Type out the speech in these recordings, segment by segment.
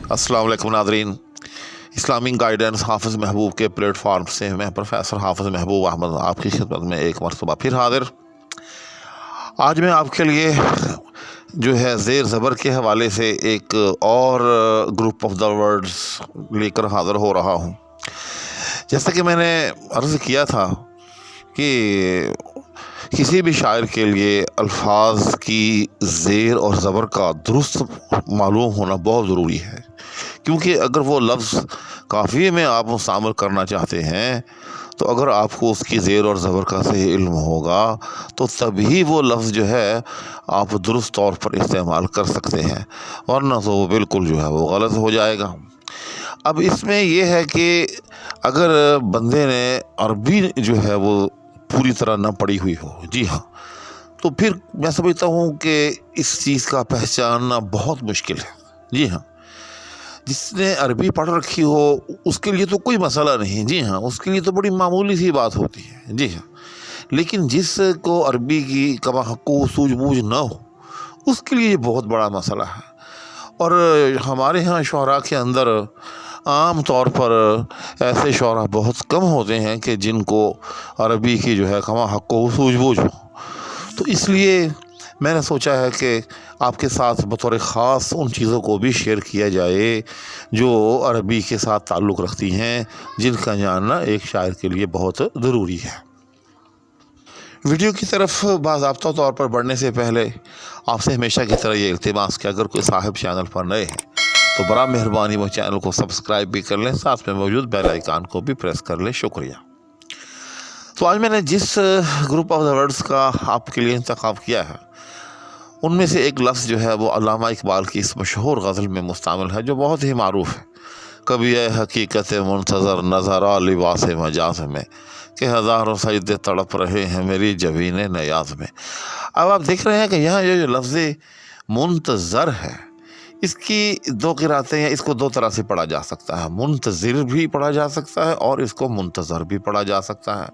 अस्सलाम वालेकुम Nadreen. Islamic guidance हाफिज़ महबूब के प्लेटफार्म से मैं प्रोफेसर हाफिज़ महबूब अहमद आपकी खिदमत में एक मरतबा फिर हाजिर। आज मैं आपके लिए जो है ज़ेर ज़बर के हवाले से एक और ग्रुप ऑफ द वर्ड्स लेकर हाज़िर हो रहा हूँ। जैसा कि मैंने अर्ज़ किया था कि किसी भी शायर के लिए अल्फाज की ज़ेर और ज़बर का दुरुस्त मालूम होना बहुत ज़रूरी है, क्योंकि अगर वो लफ्ज़ काफ़िए में आप मुस्तामल करना चाहते हैं तो अगर आपको उसकी ज़ेर और ज़बर का सही इल्म होगा तो तभी वो लफ्ज़ जो है आप दुरुस्त तौर पर इस्तेमाल कर सकते हैं, वरना तो वो बिल्कुल जो है वो गलत हो जाएगा। अब इसमें ये है कि अगर बंदे ने अरबी जो है वो पूरी तरह ना पढ़ी हुई हो, जी हाँ, तो फिर मैं समझता हूँ कि इस चीज़ का पहचानना बहुत मुश्किल है। जी हाँ, जिसने अरबी पढ़ रखी हो उसके लिए तो कोई मसला नहीं, जी हाँ, उसके लिए तो बड़ी मामूली सी बात होती है, जी हाँ। लेकिन जिसको अरबी की कमा हक़्क़ो सूझबूझ ना हो उसके लिए ये बहुत बड़ा मसला है। और हमारे यहाँ शुअरा के अंदर आम तौर पर ऐसे शुअरा बहुत कम होते हैं कि जिनको अरबी की जो है कमा हक़्क़ो सूझबूझ हो। तो इसलिए मैंने सोचा है कि आपके साथ बतौर ख़ास उन चीज़ों को भी शेयर किया जाए जो अरबी के साथ ताल्लुक़ रखती हैं, जिनका जानना एक शायर के लिए बहुत ज़रूरी है। वीडियो की तरफ बाज़ाब्ता तौर पर बढ़ने से पहले आपसे हमेशा की तरह ये इल्तिमास कि अगर कोई साहिब चैनल पर नए हैं तो बड़ा मेहरबानी वो चैनल को सब्सक्राइब भी कर लें, साथ में मौजूद बेल आइकान को भी प्रेस कर लें। शुक्रिया। तो आज मैंने जिस ग्रुप ऑफ द वर्ड्स का आपके लिए इंतखाब किया है उनमें से एक लफ्ज़ जो है वो अल्लामा इकबाल की इस मशहूर गज़ल में मुस्तामिल है, जो बहुत ही मारूफ़ है। कभी ये हकीकत मुंतज़र नज़रा लिबास मजाज में कि हज़ारों सजदे तड़प रहे हैं मेरी जबीन नयाज में। अब आप देख रहे हैं कि यहाँ ये जो लफ्ज़ मुंतज़र है इसकी दो क़िरातें हैं। इसको दो तरह से पढ़ा जा सकता है, मुंतज़िर भी पढ़ा जा सकता है और इसको मुंतज़र भी पढ़ा जा सकता है।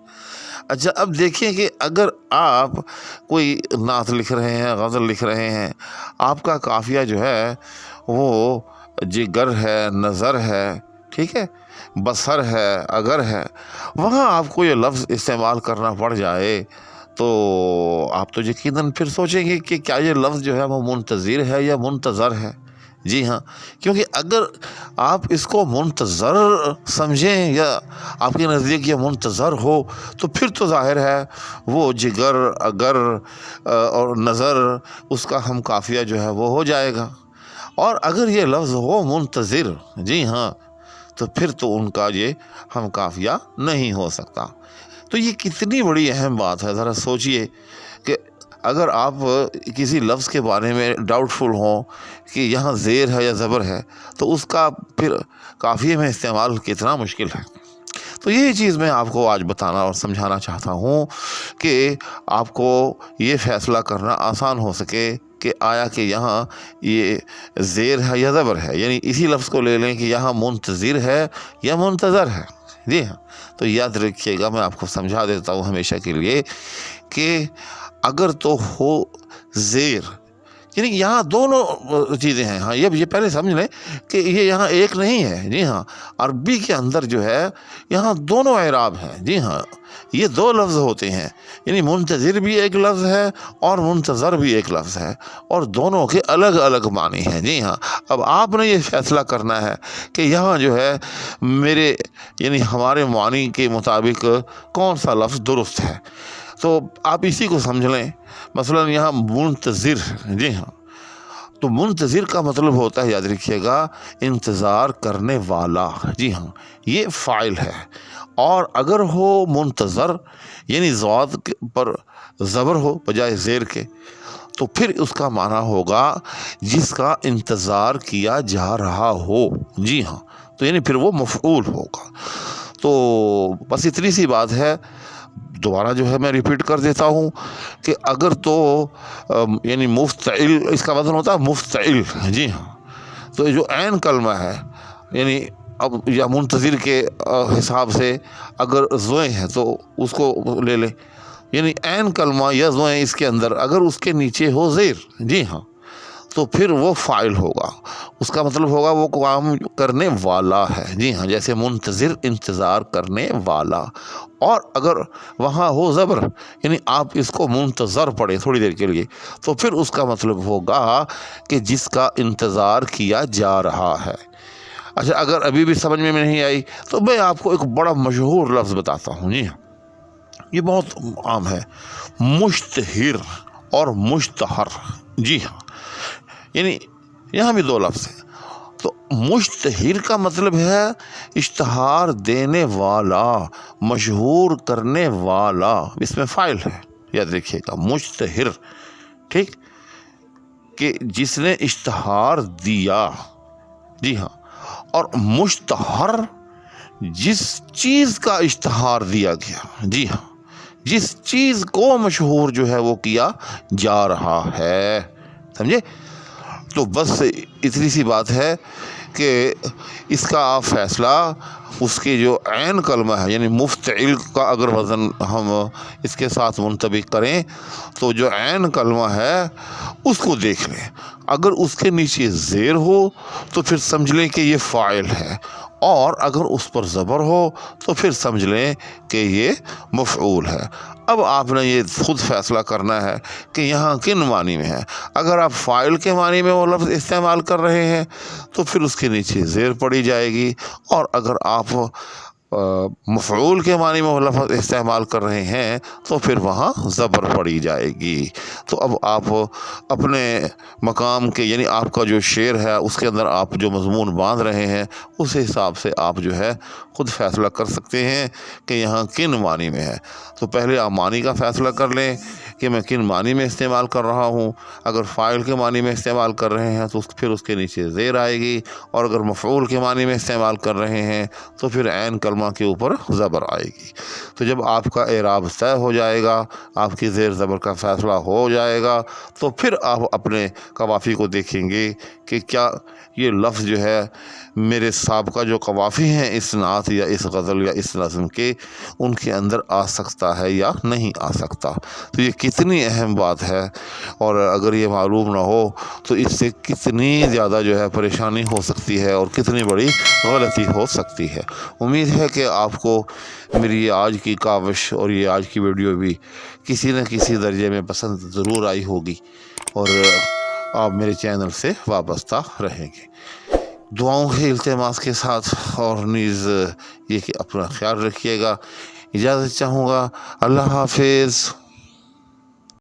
अच्छा, अब देखिए कि अगर आप कोई नात लिख रहे हैं, गज़ल लिख रहे हैं, आपका काफ़िया जो है वो जिगर है, नज़र है, ठीक है, बसर है, अगर है, वहाँ आपको ये लफ्ज़ इस्तेमाल करना पड़ जाए तो आप तो यकीनन फिर सोचेंगे कि क्या ये लफ्ज़ जो है वो मुंतज़िर है या मुंतज़र है। जी हाँ, क्योंकि अगर आप इसको मुंतज़र समझें या आपके नज़दीक ये मुंतज़र हो तो फिर तो ज़ाहिर है वो जिगर, अगर और नज़र उसका हम काफ़िया जो है वो हो जाएगा। और अगर ये लफ्ज़ हो मुंतज़िर, जी हाँ, तो फिर तो उनका ये हम काफ़िया नहीं हो सकता। तो ये कितनी बड़ी अहम बात है, ज़रा सोचिए कि अगर आप किसी लफ्ज़ के बारे में डाउटफुल हों कि यहाँ ज़ेर है या ज़बर है तो उसका फिर काफ़िए में इस्तेमाल कितना मुश्किल है। तो यही चीज़ मैं आपको आज बताना और समझाना चाहता हूँ कि आपको ये फ़ैसला करना आसान हो सके कि आया कि यहाँ ये ज़ेर है या ज़बर है, यानी इसी लफ्ज़ को ले लें कि यहाँ मुंतज़िर है या मुंतज़र है। जी हाँ, तो याद रखिएगा, मैं आपको समझा देता हूँ हमेशा के लिए कि अगर तो हो ज़ेर, यानी यहाँ दोनों चीज़ें हैं। हाँ, ये पहले समझ लें कि ये यहाँ एक नहीं है। जी हाँ, अरबी के अंदर जो है यहाँ दोनों एराब हैं। जी हाँ, ये दो लफ्ज़ होते हैं, यानी मुंतज़िर भी एक लफ्ज़ है और मुंतज़र भी एक लफ्ज़ है, और दोनों के अलग अलग मानी हैं। जी हाँ, अब आपने ये फ़ैसला करना है कि यहाँ जो है मेरे यानी हमारे मानी के मुताबिक कौन सा लफ्ज़ दुरुस्त है, तो आप इसी को समझ लें। मसलन यहाँ मुंतज़िर, जी हाँ, तो मुंतज़िर का मतलब होता है, याद रखिएगा, इंतज़ार करने वाला। जी हाँ, ये फ़ाइल है। और अगर हो मुंतज़र यानी ज़ाद पर ज़बर हो बजाय ज़ेर के, तो फिर उसका माना होगा जिसका इंतज़ार किया जा रहा हो। जी हाँ, तो यानी फिर वो मफ़ऊल होगा। तो बस इतनी सी बात है। दोबारा जो है मैं रिपीट कर देता हूँ कि अगर तो यानी मुफ्तइल, इसका वज़न होता है मुफ्तइल। जी हाँ, तो जो ऐन कलमा है यानी अब या मुंतज़िर के हिसाब से अगर ज़ोए है तो उसको ले ले, यानी ऐन कलमा या ज़ोए इसके अंदर अगर उसके नीचे हो ज़ेर, जी हाँ, تو پھر وہ فاعل ہوگا، اس کا مطلب ہوگا وہ کام کرنے والا ہے. جی ہاں، جیسے منتظر انتظار کرنے والا. اور اگر وہاں ہو زبر، یعنی آپ اس کو منتظر پڑھیں تھوڑی دیر کے لیے، تو پھر اس کا مطلب ہوگا کہ جس کا انتظار کیا جا رہا ہے. اچھا، اگر ابھی بھی سمجھ میں نہیں آئی تو میں آپ کو ایک بڑا مشہور لفظ بتاتا ہوں. جی ہاں، یہ بہت عام ہے، مشتہر اور مشتہر. جی ہاں، یعنی یہاں بھی دو لفظ ہیں. تو مشتہر کا مطلب ہے اشتہار دینے والا، مشہور کرنے والا. اس میں فاعل ہے، یاد رکھیے گا، مشتہر. ٹھیک، کہ جس نے اشتہار دیا. جی ہاں، اور مشتہر جس چیز کا اشتہار دیا گیا. جی ہاں، جس چیز کو مشہور جو ہے وہ کیا جا رہا ہے. سمجھے؟ تو بس اتنی سی بات ہے کہ اس کا آپ فیصلہ اس کے جو عین کلمہ ہے، یعنی مفتعل کا اگر وزن ہم اس کے ساتھ منطبق کریں تو جو عین کلمہ ہے اس کو دیکھ لیں. اگر اس کے نیچے زیر ہو تو پھر سمجھ لیں کہ یہ فاعل ہے، اور اگر اس پر زبر ہو تو پھر سمجھ لیں کہ یہ مفعول ہے. اب آپ نے یہ خود فیصلہ کرنا ہے کہ یہاں کن معنی میں ہے. اگر آپ فاعل کے معنی میں وہ لفظ استعمال کر رہے ہیں تو پھر اس کے نیچے زیر پڑی جائے گی، اور اگر آپ مفعول کے معنی میں وہ لفظ استعمال کر رہے ہیں تو پھر وہاں زبر پڑی جائے گی. تو اب آپ اپنے مقام کے، یعنی آپ کا جو شعر ہے اس کے اندر آپ جو مضمون باندھ رہے ہیں اس حساب سے آپ جو ہے خود فیصلہ کر سکتے ہیں کہ یہاں کن معنی میں ہے. تو پہلے آپ معنی کا فیصلہ کر لیں کہ میں کن معنی میں استعمال کر رہا ہوں. اگر فاعل کے معنی میں استعمال کر رہے ہیں تو پھر اس کے نیچے زیر آئے گی، اور اگر مفعول کے معنی میں استعمال کر رہے ہیں تو پھر عین کلمہ کے اوپر زبر آئے گی. تو جب آپ کا اعراب طے ہو جائے گا، آپ کی زیر زبر کا فیصلہ ہو جائے گا، تو پھر آپ اپنے قوافی کو دیکھیں گے کہ کیا یہ لفظ جو ہے میرے سابقہ جو قوافی ہیں اس نعت یا اس غزل یا اس نظم کے، ان کے اندر آ سکتا ہے یا نہیں آ سکتا. تو یہ کتنی اہم بات ہے، اور اگر یہ معلوم نہ ہو تو اس سے کتنی زیادہ جو ہے پریشانی ہو سکتی ہے اور کتنی بڑی غلطی ہو سکتی ہے. امید ہے کہ آپ کو میری یہ آج کی کاوش اور یہ آج کی ویڈیو بھی کسی نہ کسی درجے میں پسند ضرور آئی ہوگی، اور آپ میرے چینل سے وابستہ رہیں گے. دعاؤں کے التماس کے ساتھ، اور نیز یہ کہ اپنا خیال رکھیے گا. اجازت چاہوں گا. اللہ حافظ.